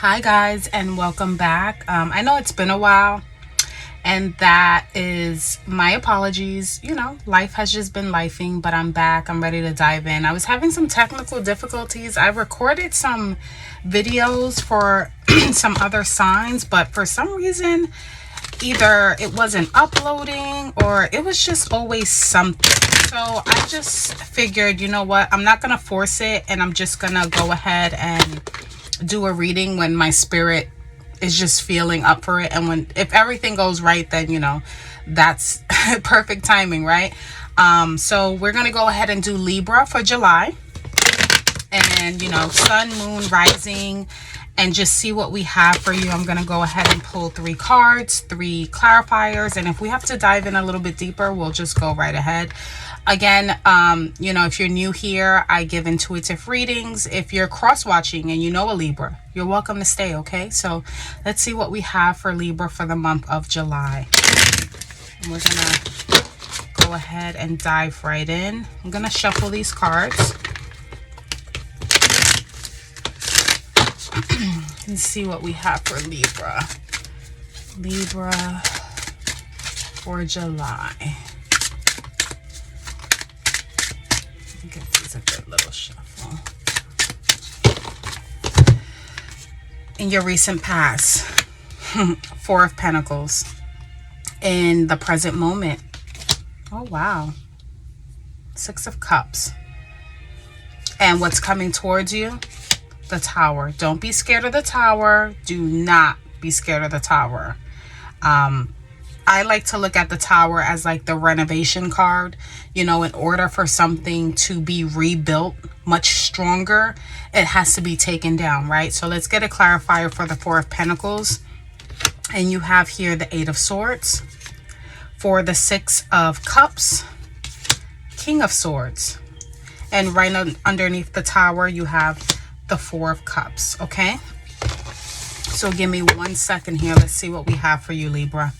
Hi guys, and welcome back. I know it's been a while, and that is my apologies. Life has just been lifing, but I'm back. I'm ready to dive in. I was having some technical difficulties. I recorded some videos for some other signs, but for some reason either it wasn't uploading or it was just always something. So I just figured, you know what, I'm not gonna force it, and I'm just gonna go ahead and do a reading when my spirit is just feeling up for it. And if everything goes right, then that's perfect timing, right? So we're gonna go ahead and do Libra for July, and sun, moon, rising, and just see what we have for you. I'm gonna go ahead and pull 3 cards, 3 clarifiers, and if we have to dive in a little bit deeper, we'll just go right ahead. Again, if you're new here, I give intuitive readings. If you're cross-watching and you know a Libra, you're welcome to stay, okay? So let's see what we have for Libra for the month of July. And we're gonna go ahead and dive right in. I'm gonna shuffle these cards and see what we have for Libra. Libra for July. Give these a good little shuffle. In your recent past, 4 of Pentacles. In the present moment, oh wow, 6 of Cups. And what's coming towards you? The Tower. Don't be scared of the Tower. Do not be scared of the Tower. I like to look at the Tower as like the renovation card. In order for something to be rebuilt much stronger, it has to be taken down, right? So let's get a clarifier for the 4 of Pentacles. And you have here the 8 of Swords. For the 6 of Cups, King of Swords. And right underneath the Tower, you have the 4 of Cups, okay? So give me 1 second here. Let's see what we have for you, Libra.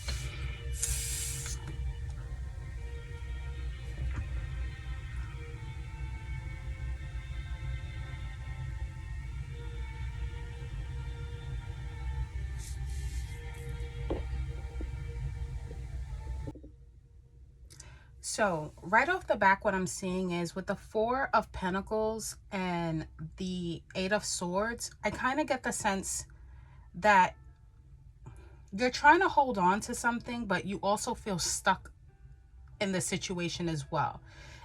So right off the back, what I'm seeing is with the 4 of Pentacles and the 8 of Swords, I kind of get the sense that you're trying to hold on to something, but you also feel stuck in the situation as well.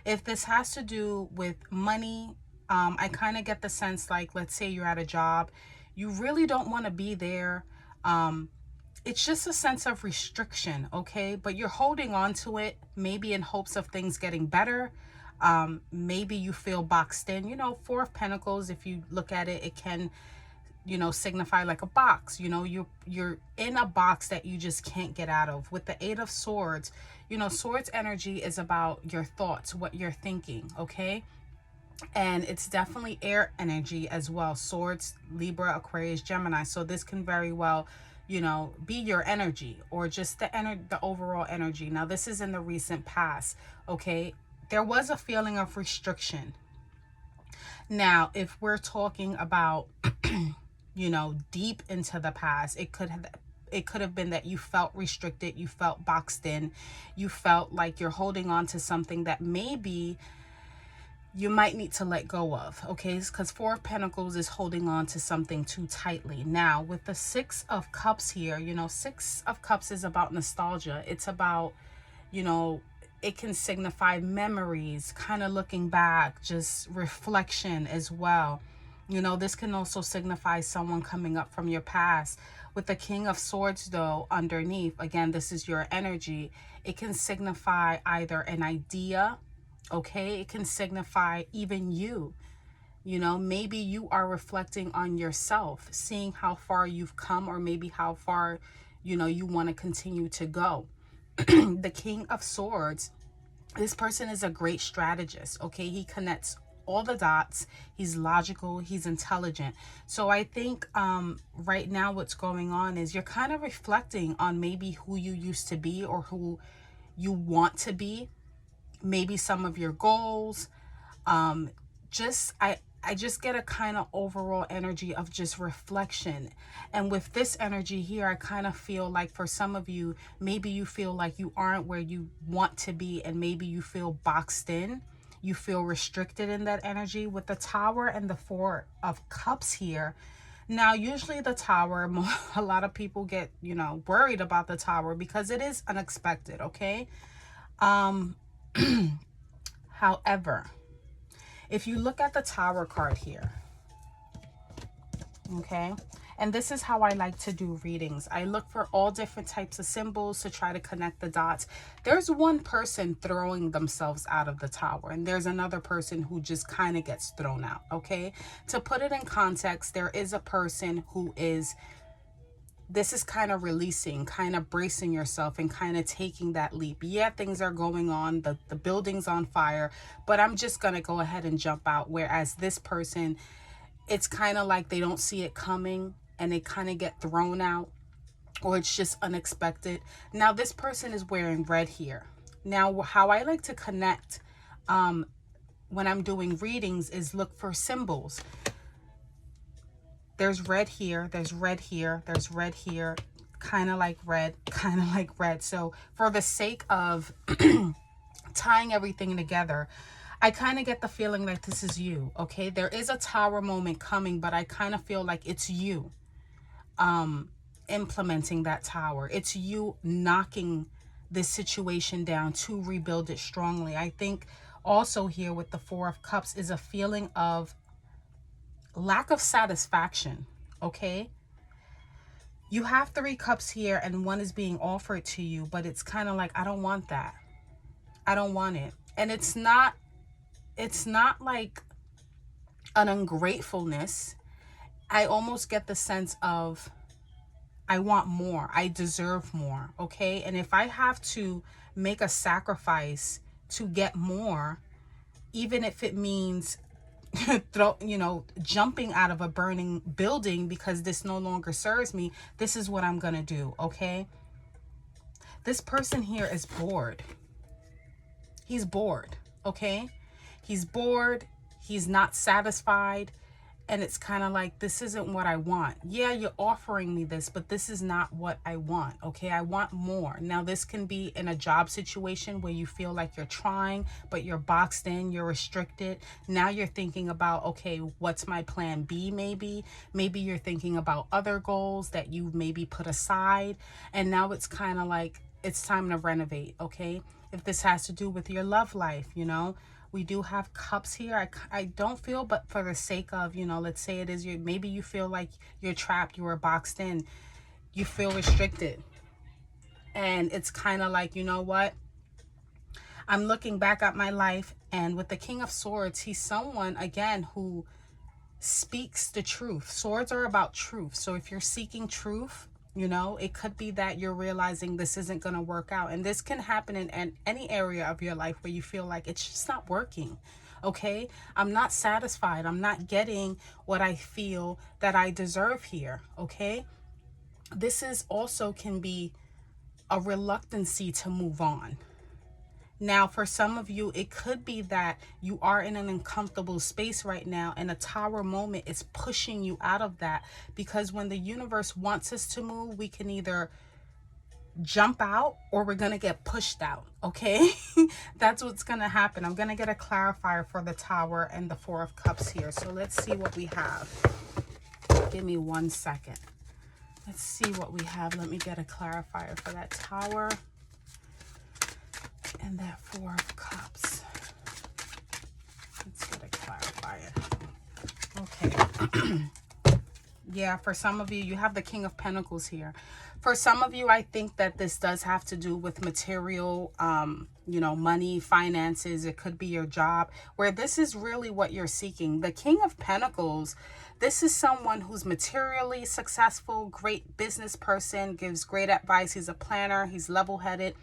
If this has to do with money, I kind of get the sense like, let's say you're at a job, you really don't want to be there. It's just a sense of restriction, okay? But you're holding on to it, maybe in hopes of things getting better. Maybe you feel boxed in. 4 of Pentacles, if you look at it, it can signify like a box. You're in a box that you just can't get out of. With the 8 of Swords, Swords energy is about your thoughts, what you're thinking, okay? And it's definitely air energy as well. Swords, Libra, Aquarius, Gemini. So this can very well be your energy, or just the overall energy. Now this is in the recent past, okay? There was a feeling of restriction. Now if we're talking about deep into the past, it could have been that you felt restricted, you felt boxed in, you felt like you're holding on to something that maybe you might need to let go of, okay? Because 4 of Pentacles is holding on to something too tightly. Now with the 6 of Cups here, 6 of Cups is about nostalgia. It's about, it can signify memories, kind of looking back, just reflection as well. This can also signify someone coming up from your past. With the King of Swords though, underneath, again, this is your energy. It can signify either an idea, okay? It can signify even you. Maybe you are reflecting on yourself, seeing how far you've come, or maybe how far, you want to continue to go. The King of Swords, this person is a great strategist, okay? He connects all the dots. He's logical, he's intelligent. So I think right now what's going on is you're kind of reflecting on maybe who you used to be, or who you want to be, maybe some of your goals. I just get a kind of overall energy of just reflection. And with this energy here, I kind of feel like for some of you, maybe you feel like you aren't where you want to be, and maybe you feel boxed in. You feel restricted in that energy with the Tower and the Four of Cups here. Now, usually the Tower, a lot of people get, you know, worried about the Tower because it is unexpected, okay? However, if you look at the Tower card here, okay, and this is how I like to do readings. I look for all different types of symbols to try to connect the dots. There's one person throwing themselves out of the Tower, and there's another person who just kind of gets thrown out, okay? To put it in context, there is a person who is, this is kind of releasing, kind of bracing yourself and kind of taking that leap. Yeah, things are going on, the building's on fire, but I'm just going to go ahead and jump out. Whereas this person, it's kind of like they don't see it coming and they kind of get thrown out, or it's just unexpected. Now, this person is wearing red here. Now, how I like to connect when I'm doing readings is look for symbols. There's red here, there's red here, there's red here, kind of like red, kind of like red. So for the sake of tying everything together, I kind of get the feeling like this is you, okay? There is a Tower moment coming, but I kind of feel like it's you implementing that Tower. It's you knocking this situation down to rebuild it strongly. I think also here with the Four of Cups is a feeling of lack of satisfaction, okay? You have 3 cups here and one is being offered to you, but it's kind of like, I don't want that. I don't want it. And it's not like an ungratefulness. I almost get the sense of, I want more. I deserve more, okay? And if I have to make a sacrifice to get more, even if it means jumping out of a burning building because this no longer serves me, this is what I'm gonna do, okay? This person here is bored. He's bored, okay? He's bored, he's not satisfied, and it's kind of like, this isn't what I want. Yeah, you're offering me this, but this is not what I want, okay? I want more. Now, this can be in a job situation where you feel like you're trying, but you're boxed in, you're restricted. Now you're thinking about, okay, what's my plan B maybe? Maybe you're thinking about other goals that you maybe put aside, and now it's kind of like, it's time to renovate, okay? If this has to do with your love life, you know, we do have cups here. I don't feel, but for the sake of, you know, let's say it is you, maybe you feel like you're trapped, you were boxed in, you feel restricted. And it's kind of like, you know what? I'm looking back at my life, and with the King of Swords, he's someone, again, who speaks the truth. Swords are about truth. So if you're seeking truth, you know, it could be that you're realizing this isn't going to work out. And this can happen in any area of your life where you feel like it's just not working. Okay, I'm not satisfied. I'm not getting what I feel that I deserve here. Okay, this is also can be a reluctancy to move on. Now, for some of you, it could be that you are in an uncomfortable space right now, and a Tower moment is pushing you out of that, because when the universe wants us to move, we can either jump out or we're going to get pushed out, okay? That's what's going to happen. I'm going to get a clarifier for the Tower and the Four of Cups here. So let's see what we have. Give me 1 second. Let's see what we have. Let me get a clarifier for that Tower and that Four of Cups. Let's get a clarifier. Okay. Yeah, for some of you, you have the King of Pentacles here. For some of you, I think that this does have to do with material, you know, money, finances. It could be your job, where this is really what you're seeking. The King of Pentacles, this is someone who's materially successful, great business person, gives great advice. He's a planner. He's level-headed.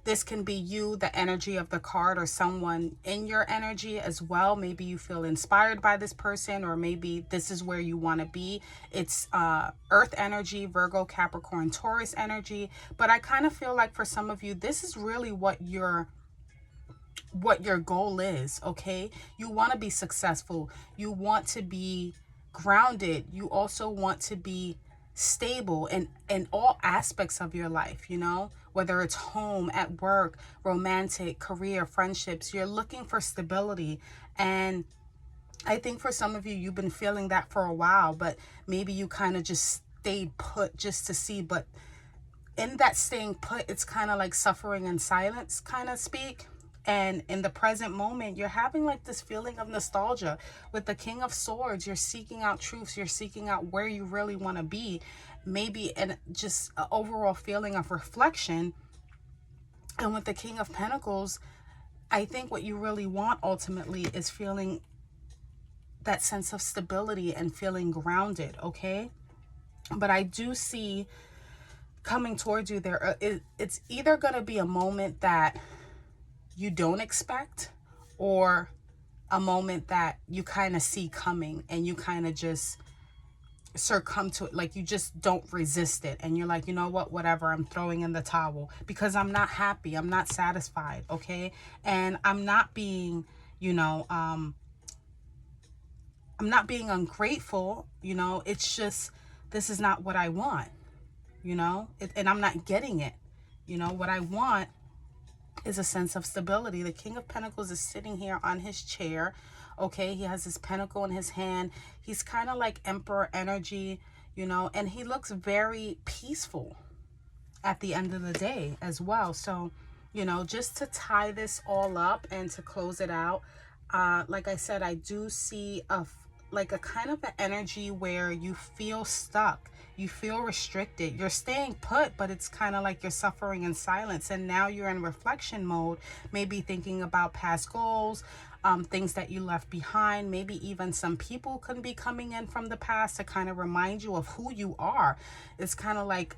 This can be you, the energy of the card, or someone in your energy as well. Maybe you feel inspired by this person, or maybe this is where you want to be. It's Earth energy, Virgo, Capricorn, Taurus energy. But I kind of feel like for some of you, this is really what you're what your goal is, okay? You want to be successful. You want to be grounded. You also want to be stable in all aspects of your life, you know, whether it's home, at work, romantic, career, friendships. You're looking for stability. And I think for some of you, you've been feeling that for a while, but maybe you kind of just stayed put just to see. But in that staying put, it's kind of like suffering in silence, kind of speak. And in the present moment, you're having like this feeling of nostalgia. With the King of Swords, you're seeking out truths. You're seeking out where you really want to be. Maybe just an overall feeling of reflection. And with the King of Pentacles, I think what you really want ultimately is feeling that sense of stability and feeling grounded, okay? But I do see coming towards you there, it's either going to be a moment that you don't expect, or a moment that you kind of see coming and you kind of just succumb to it. Like you just don't resist it. And you're like, you know what, whatever, I'm throwing in the towel because I'm not happy. I'm not satisfied. Okay. And I'm not being, you know, I'm not being ungrateful. You know, it's just, this is not what I want, you know, and I'm not getting it. You know, what I want is a sense of stability. The King of Pentacles is sitting here on his chair. Okay, he has his pentacle in his hand. He's kind of like emperor energy, you know, and he looks very peaceful at the end of the day as well. So, you know, just to tie this all up and to close it out, like I said, I do see a kind of an energy where you feel stuck. You feel restricted. You're staying put, but it's kind of like you're suffering in silence. And now you're in reflection mode, maybe thinking about past goals, things that you left behind. Maybe even some people could be coming in from the past to kind of remind you of who you are. It's kind of like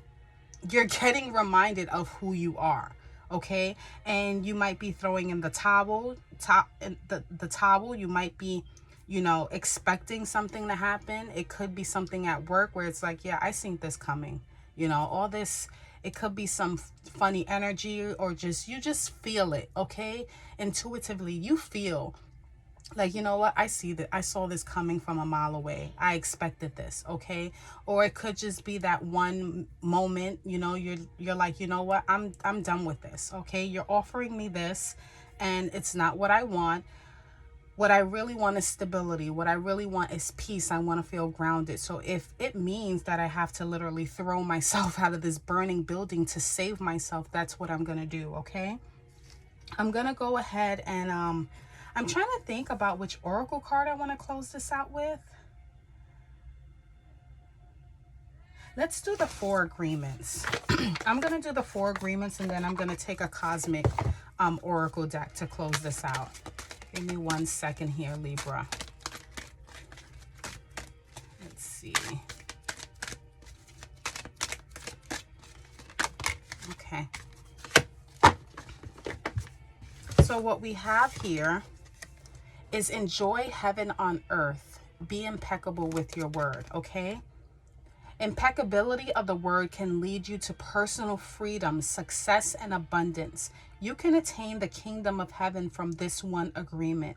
you're getting reminded of who you are. Okay. And you might be throwing in the towel, the towel. You might be, you know, expecting something to happen. It could be something at work where it's like, yeah, I seen this coming, you know, all this. It could be some funny energy, or just, you just feel it. Okay. Intuitively, you feel like, you know what, I see that, I saw this coming from a mile away. I expected this. Okay. Or it could just be that one moment, you know, you're like, you know what, I'm done with this. Okay. You're offering me this and it's not what I want. What I really want is stability. What I really want is peace. I want to feel grounded. So if it means that I have to literally throw myself out of this burning building to save myself, that's what I'm going to do. Okay. I'm going to go ahead and, I'm trying to think about which oracle card I want to close this out with. Let's do the 4 agreements. I'm going to do the 4 agreements, and then I'm going to take a cosmic oracle deck to close this out. Give me 1 second here, Libra. Let's see. Okay. So what we have here is enjoy heaven on earth. Be impeccable with your word, okay? Impeccability of the word can lead you to personal freedom, success, and abundance. You can attain the kingdom of heaven from this one agreement.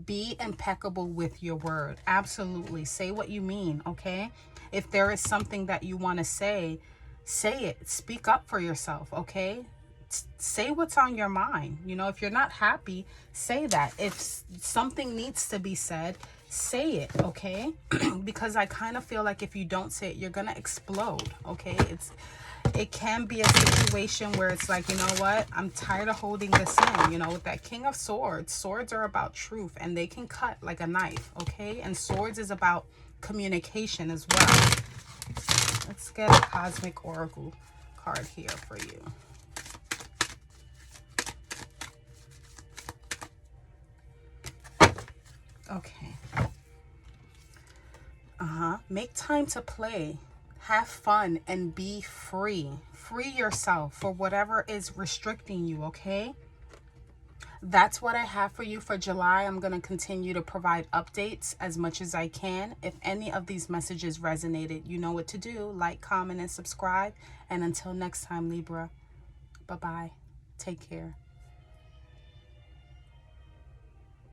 Be impeccable with your word. Absolutely. Say what you mean, okay? If there is something that you want to say it. Speak up for yourself, okay? Say what's on your mind. You know, if you're not happy, say that. If something needs to be said, say it, okay? Because I kind of feel like if you don't say it, you're gonna explode, okay? It can be a situation where it's like, you know what, I'm tired of holding this in. You know, with that King of Swords, swords are about truth and they can cut like a knife, okay? And swords is about communication as well. Let's get a cosmic oracle card here for you. Okay. Make time to play. Have fun and be free. Free yourself for whatever is restricting you, okay? That's what I have for you for July. I'm going to continue to provide updates as much as I can. If any of these messages resonated, you know what to do. Like, comment, and subscribe. And until next time, Libra, bye-bye. Take care.